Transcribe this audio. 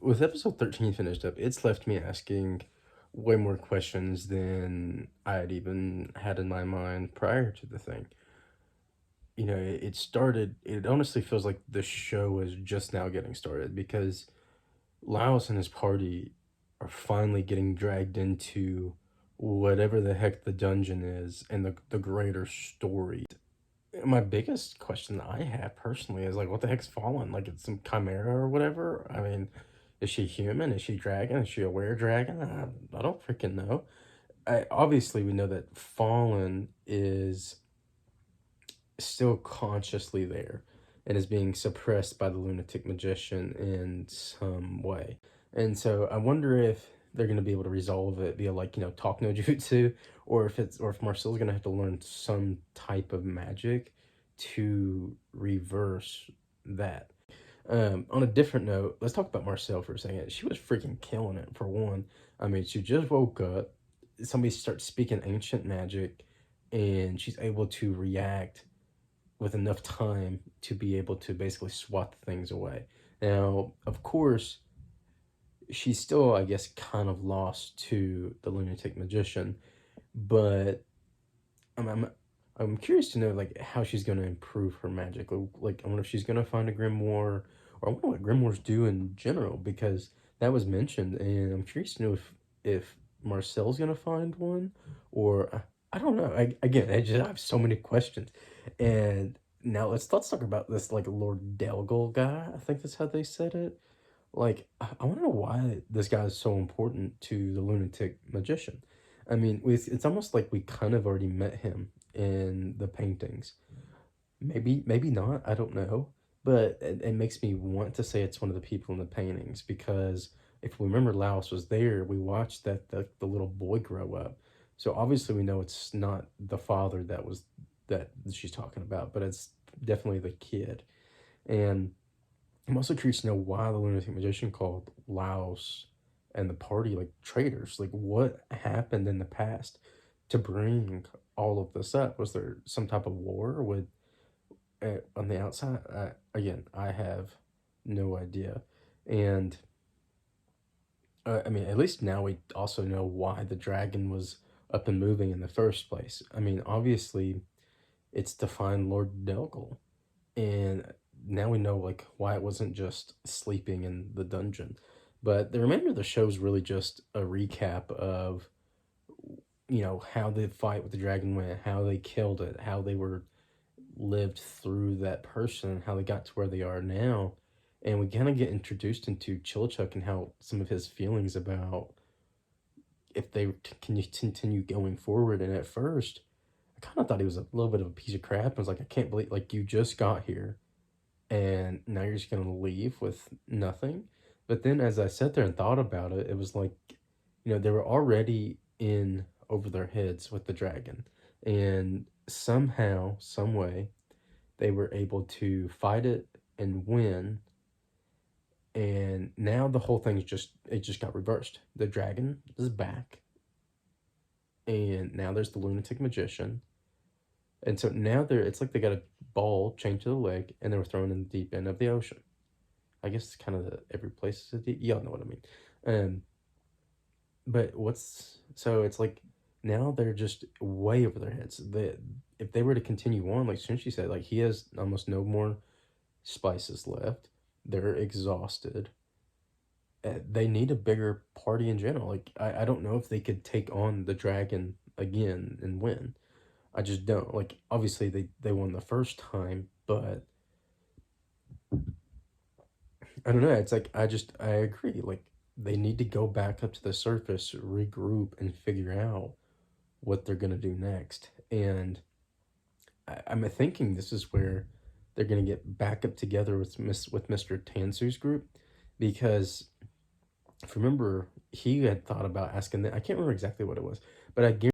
with episode 13 finished up, it's left me asking way more questions than I had even had in my mind prior to the thing. It honestly feels like the show is just now getting started because Laos and his party are finally getting dragged into whatever the heck the dungeon is and the greater story. My biggest question that I have personally is like, what the heck's Fallen? Like, it's some chimera or whatever? I mean, is she human? Is she dragon? Is she a were dragon? I don't freaking know. Obviously, we know that Fallen is still consciously there and is being suppressed by the lunatic magician in some way. And so I wonder if they're going to be able to resolve it via like, talk no jutsu, or if Marcel's going to have to learn some type of magic to reverse that. On a different note, let's talk about Marcel for a second. She was freaking killing it for one. I mean, she just woke up. Somebody starts speaking ancient magic, and she's able to react with enough time to be able to basically swat things away. Now, of course, she's still, I guess, kind of lost to the lunatic magician, but I'm I'm, I'm curious to know like how she's gonna improve her magic. Like, I wonder if she's gonna find a grimoire, or I wonder what grimoires do in general because that was mentioned, and I'm curious to know if Marcel's gonna find one, or I don't know. I have so many questions, and now let's talk about this like Lord Delgal guy. I think that's how they said it. Like, I want to know why this guy is so important to the lunatic magician. I mean, it's almost like we kind of already met him in the paintings. Maybe not, I don't know. But it makes me want to say it's one of the people in the paintings because if we remember Laos was there, we watched the little boy grow up. So obviously we know it's not the father that she's talking about, but it's definitely the kid. And I'm also curious to know why the lunatic magician called Laos and the party like traitors. Like, what happened in the past to bring all of this up? Was there some type of war with on the outside? Again, I have no idea. And I mean, at least now we also know why the dragon was up and moving in the first place. I mean, obviously, it's to find Lord Delgal, and now we know like why it wasn't just sleeping in the dungeon. But the remainder of the show is really just a recap of how the fight with the dragon went, how they killed it, how they were lived through that person, how they got to where they are now. And we kind of get introduced into Chilchuck and how some of his feelings about if they can continue going forward. And at first, I kind of thought he was a little bit of a piece of crap. I was like, I can't believe like you just got here and now you're just gonna leave with nothing. But then as I sat there and thought about it, it was like, they were already in over their heads with the dragon. And somehow, some way, they were able to fight it and win. And now the whole thing's just got reversed. The dragon is back. And now there's the lunatic magician. And so now it's like they got a ball chained to the leg and they were thrown in the deep end of the ocean. I guess it's kind of every place is a deep, y'all know what I mean. Um, but so it's like now they're just way over their heads. If they were to continue on, like Shinji said, like he has almost no more spices left. They're exhausted. They need a bigger party in general. Like I don't know if they could take on the dragon again and win. I just don't. Like obviously they won the first time, but I don't know. It's like I agree. Like they need to go back up to the surface, regroup, and figure out what they're gonna do next. And I'm thinking this is where they're gonna get back up together with Mr. Tansu's group, because if you remember, he had thought about asking them. I can't remember exactly what it was, but I guarantee